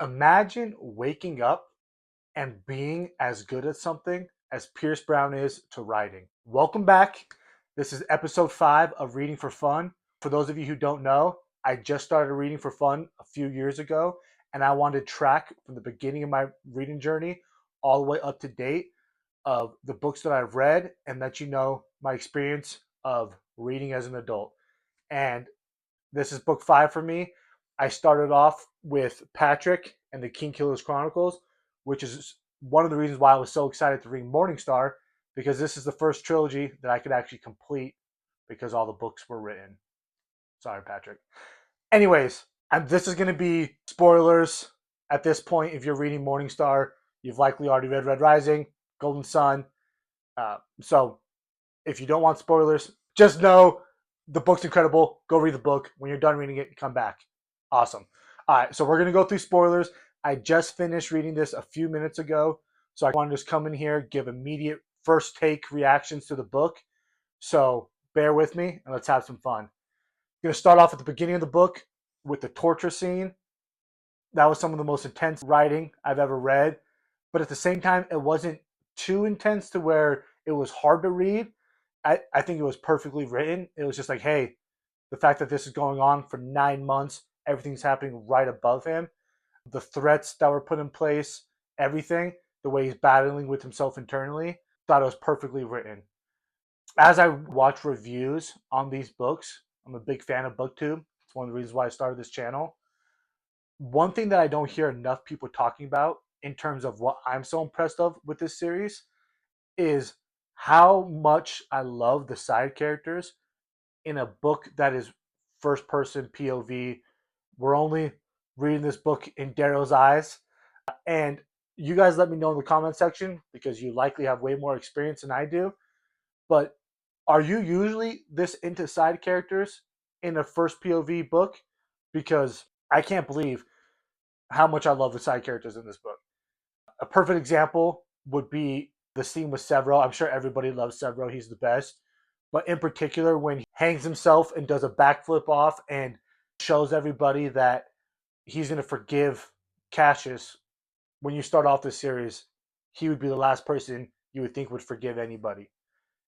Imagine waking up and being as good at something as Pierce Brown is to writing. Welcome back. This is episode 5 of Reading for Fun. For those of you who don't know, I just started reading for fun a few years ago, and I wanted to track from the beginning of my reading journey all the way up to date of the books that I've read and let you know my experience of reading as an adult. And this is book 5 for me. I started off with Patrick and the King Killers Chronicles, which is one of the reasons why I was so excited to read Morningstar, because this is the first trilogy that I could actually complete because all the books were written. Sorry, Patrick. Anyways, this is going to be spoilers at this point. If you're reading Morningstar, you've likely already read Red Rising, Golden Sun. So if you don't want spoilers, just know the book's incredible. Go read the book. When you're done reading it, come back. Awesome. All right, so we're going to go through spoilers. I just finished reading this a few minutes ago, so I want to just come in here, give immediate first take reactions to the book. So bear with me and let's have some fun. I'm going to start off at the beginning of the book with the torture scene. That was some of the most intense writing I've ever read, but at the same time, it wasn't too intense to where it was hard to read. I think it was perfectly written. It was just like, hey, the fact that this is going on for 9 months, everything's happening right above him, the threats that were put in place, everything, the way he's battling with himself internally, thought it was perfectly written. As I watch reviews on these books, I'm a big fan of BookTube. It's one of the reasons why I started this channel. One thing that I don't hear enough people talking about in terms of what I'm so impressed of with this series is how much I love the side characters in a book that is first person POV. We're only reading this book in Daryl's eyes. And you guys let me know in the comment section because you likely have way more experience than I do. But are you usually this into side characters in a first POV book? Because I can't believe how much I love the side characters in this book. A perfect example would be the scene with Severo. I'm sure everybody loves Severo. He's the best. But in particular, when he hangs himself and does a backflip off and shows everybody that he's going to forgive Cassius, when you start off this series, he would be the last person you would think would forgive anybody.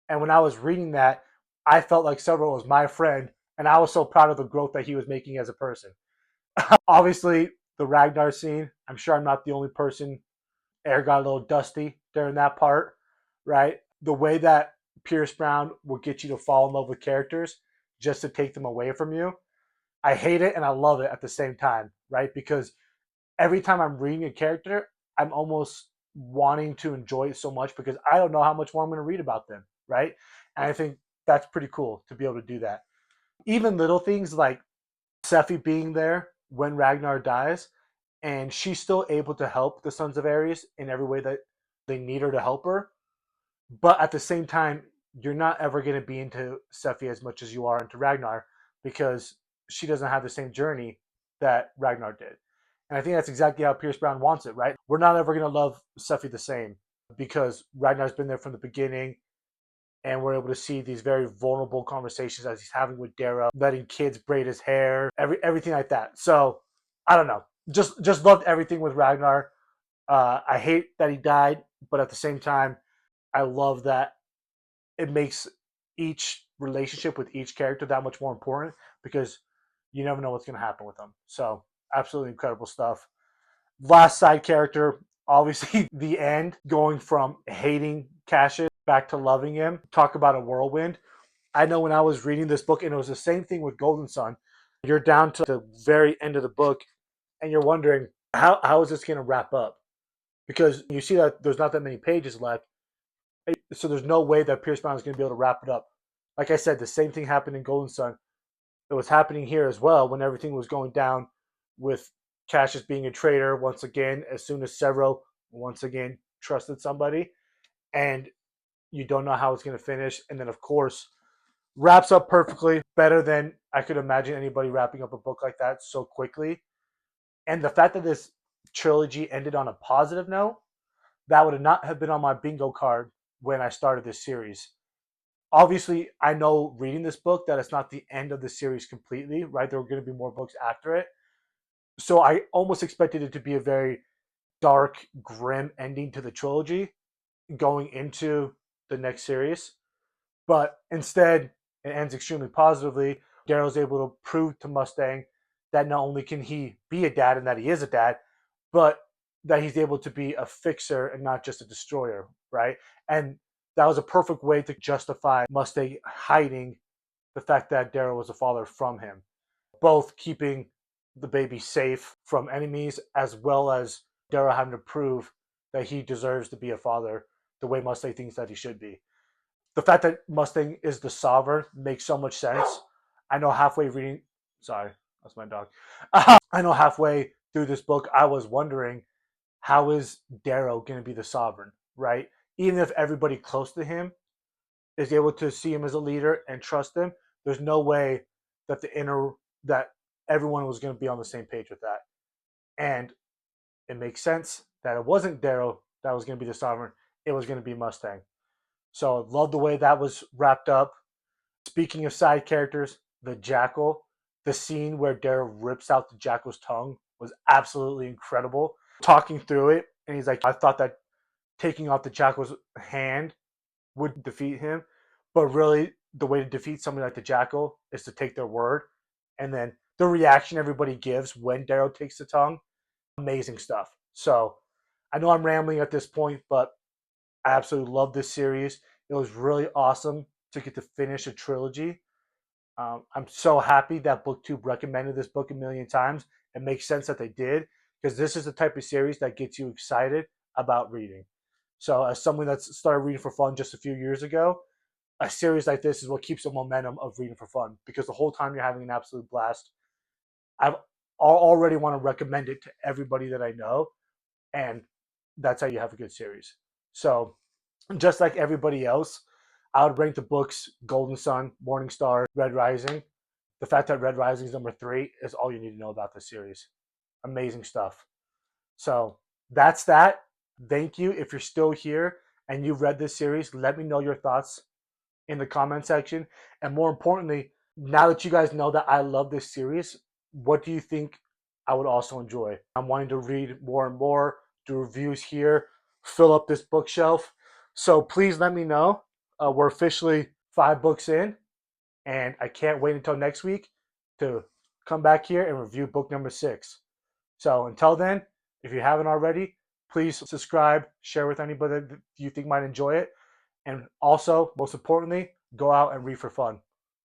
And when I was reading that, I felt like Severo was my friend, and I was so proud of the growth that he was making as a person. Obviously, the Ragnar scene, I'm sure I'm not the only person. Air got a little dusty during that part, right? The way that Pierce Brown will get you to fall in love with characters just to take them away from you. I hate it and I love it at the same time, right? Because every time I'm reading a character, I'm almost wanting to enjoy it so much because I don't know how much more I'm going to read about them, right? And I think that's pretty cool to be able to do that. Even little things like Sephi being there when Ragnar dies, and she's still able to help the Sons of Ares in every way that they need her to help her. But at the same time, you're not ever going to be into Sephi as much as you are into Ragnar because she doesn't have the same journey that Ragnar did. And I think that's exactly how Pierce Brown wants it, right? We're not ever going to love Sephi the same because Ragnar's been there from the beginning, and we're able to see these very vulnerable conversations as he's having with Darrow, letting kids braid his hair, everything like that. So I don't know, just loved everything with Ragnar. I hate that he died, but at the same time, I love that it makes each relationship with each character that much more important because you never know what's going to happen with them. So absolutely incredible stuff. Last side character, obviously the end, going from hating Cassius back to loving him. Talk about a whirlwind. I know when I was reading this book, and it was the same thing with Golden Sun, you're down to the very end of the book, and you're wondering, how is this going to wrap up? Because you see that there's not that many pages left, so there's no way that Pierce Brown is going to be able to wrap it up. Like I said, the same thing happened in Golden Sun. It was happening here as well when everything was going down with Cassius being a traitor once again, as soon as Severo once again trusted somebody, and you don't know how it's going to finish. And then, of course, wraps up perfectly, better than I could imagine anybody wrapping up a book like that so quickly. And the fact that this trilogy ended on a positive note, that would not have been on my bingo card when I started this series. Obviously, I know reading this book that it's not the end of the series completely, right? There are going to be more books after it. So I almost expected it to be a very dark, grim ending to the trilogy going into the next series. But instead, it ends extremely positively. Daryl's able to prove to Mustang that not only can he be a dad and that he is a dad, but that he's able to be a fixer and not just a destroyer, right? And that was a perfect way to justify Mustang hiding the fact that Daryl was a father from him, both keeping the baby safe from enemies as well as Daryl having to prove that he deserves to be a father the way Mustang thinks that he should be. The fact that Mustang is the sovereign makes so much sense. I know halfway reading, sorry, that's my dog. I know halfway through this book, I was wondering how is Darrow going to be the sovereign, right? Even if everybody close to him is able to see him as a leader and trust him, there's no way that that everyone was going to be on the same page with that. And it makes sense that it wasn't Darrow that was going to be the sovereign; it was going to be Mustang. So I love the way that was wrapped up. Speaking of side characters, the Jackal, the scene where Daryl rips out the Jackal's tongue was absolutely incredible. Talking through it, and he's like, I thought that taking off the Jackal's hand would defeat him, but really the way to defeat somebody like the Jackal is to take their word. And then the reaction everybody gives when Daryl takes the tongue, amazing stuff. So I know I'm rambling at this point, but I absolutely love this series. It was really awesome to get to finish a trilogy. I'm so happy that BookTube recommended this book a million times. It makes sense that they did because this is the type of series that gets you excited about reading. So, as someone that's started reading for fun just a few years ago, a series like this is what keeps the momentum of reading for fun because the whole time you're having an absolute blast. I've already want to recommend it to everybody that I know, and that's how you have a good series. So, just like everybody else, I would rank the books Golden Sun, Morning Star, Red Rising. The fact that Red Rising is number 3 is all you need to know about this series. Amazing stuff. So that's that. Thank you. If you're still here and you've read this series, let me know your thoughts in the comment section. And more importantly, now that you guys know that I love this series, what do you think I would also enjoy? I'm wanting to read more and more, do reviews here, fill up this bookshelf. So please let me know. We're officially 5 books in, and I can't wait until next week to come back here and review book number 6. So until then, if you haven't already, please subscribe, share with anybody that you think might enjoy it. And also, most importantly, go out and read for fun.